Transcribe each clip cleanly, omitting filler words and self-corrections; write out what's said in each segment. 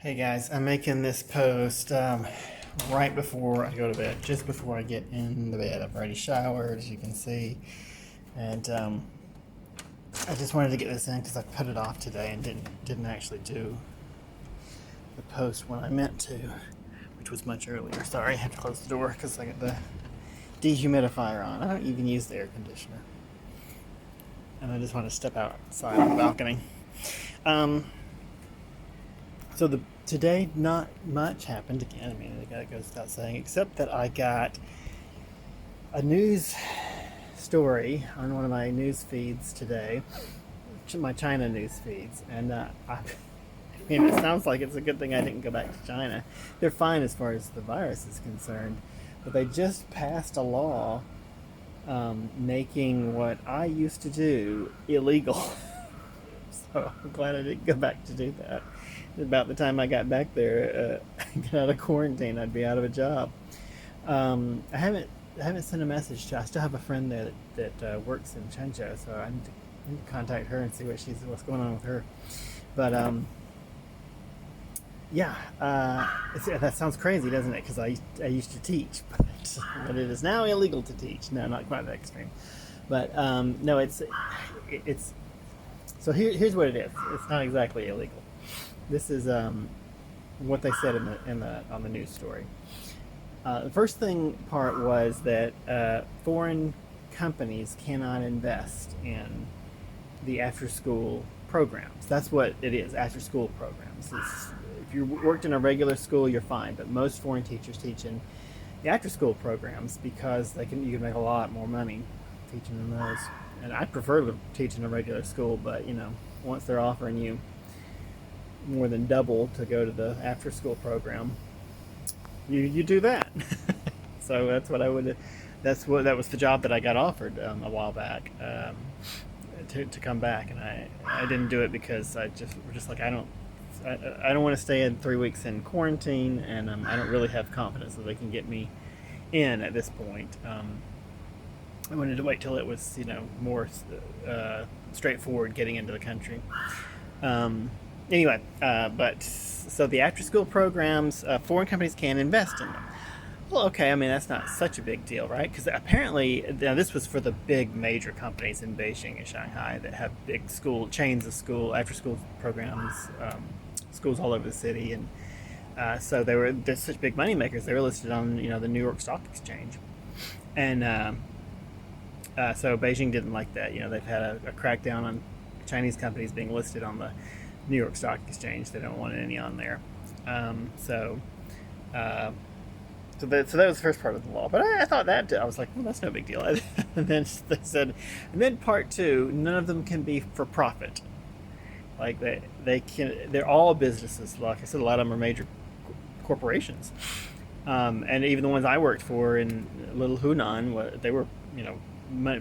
Hey guys, I'm making this post right before I go to bed, just before I get in the bed. I've already showered, as you can see, and I just wanted to get this in because I put it off today and didn't actually do the post when I meant to, which was much earlier. Sorry, I had to close the door because I got the dehumidifier on. I don't even use the air conditioner, and I just want to step outside on the balcony. So today, not much happened again. I mean, it goes without saying, except that I got a news story on one of my news feeds today, my China news feeds, and I mean, it sounds like it's a good thing I didn't go back to China. They're fine as far as the virus is concerned, but they just passed a law making what I used to do illegal. So I'm glad I didn't go back to do that. About the time I got back there, get out of quarantine, I'd be out of a job. I haven't sent a message to. I still have a friend there that works in Chenzhou, so I need to contact her and see what's going on with her. But yeah, that sounds crazy, doesn't it? Because I used to teach, but it is now illegal to teach. No, not quite that extreme. But no, it's so here's what it is. It's not exactly illegal. This is what they said on the news story. The first part was that foreign companies cannot invest in the after-school programs. That's what it is, after-school programs. If you worked in a regular school, you're fine, but most foreign teachers teach in the after-school programs because you can make a lot more money teaching in those. And I prefer to teach in a regular school, but once they're offering you more than double to go to the after school program, you do that. So that's what that was the job that I got offered a while back, to come back, and I didn't do it because we're just like I don't want to stay in 3 weeks in quarantine, and I don't really have confidence that they can get me in at this point. I wanted to wait till it was more straightforward getting into the country. Anyway, but so the after-school programs, foreign companies can invest in them. Well, okay, I mean that's not such a big deal, right? Because apparently, this was for the big major companies in Beijing and Shanghai that have big chains of after-school programs, schools all over the city, and so they're such big money makers. They were listed on the New York Stock Exchange, and so Beijing didn't like that. They've had a crackdown on Chinese companies being listed on the New York Stock Exchange. They don't want any on there. So that was the first part of the law. But I thought I was like, well, that's no big deal. And then they said, and then part two, none of them can be for profit. Like they're all businesses. Like I said, a lot of them are major corporations. And even the ones I worked for in Little Hunan, they were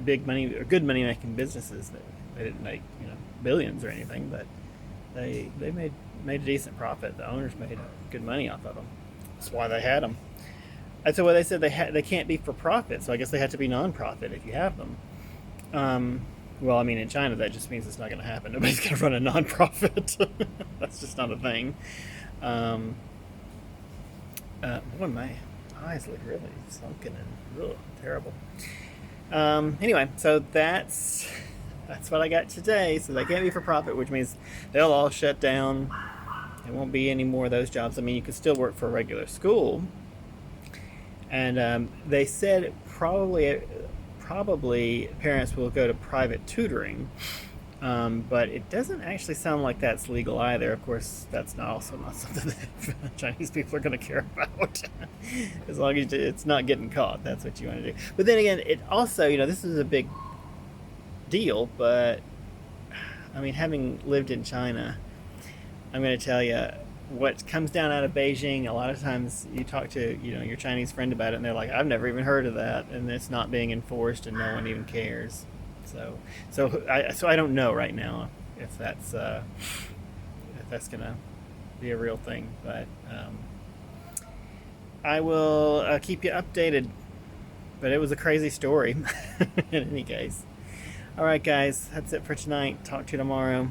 big money, or good money making businesses. They didn't make billions or anything, but they made a decent profit. The owners made good money off of them. That's why they had them. And so what they said, they can't be for profit. So I guess they have to be non-profit if you have them. Well, I mean, in China that just means it's not going to happen. Nobody's going to run a non-profit. That's just not a thing. Boy, my eyes look really sunken and terrible. Anyway, so that's what I got today. So they can't be for profit, which means they'll all shut down. There won't be any more of those jobs. I mean, you can still work for a regular school. And they said probably parents will go to private tutoring. But it doesn't actually sound like that's legal either. Of course, that's also not something that Chinese people are going to care about. As long as it's not getting caught, that's what you want to do. But then again, it also, this is a big deal, but I mean, having lived in China, I'm going to tell you what comes down out of Beijing. A lot of times you talk to your Chinese friend about it, and they're like, I've never even heard of that, and it's not being enforced, and no one even cares. So I don't know right now if that's gonna be a real thing, but I will keep you updated. But it was a crazy story in any case. All right, guys, that's it for tonight. Talk to you tomorrow.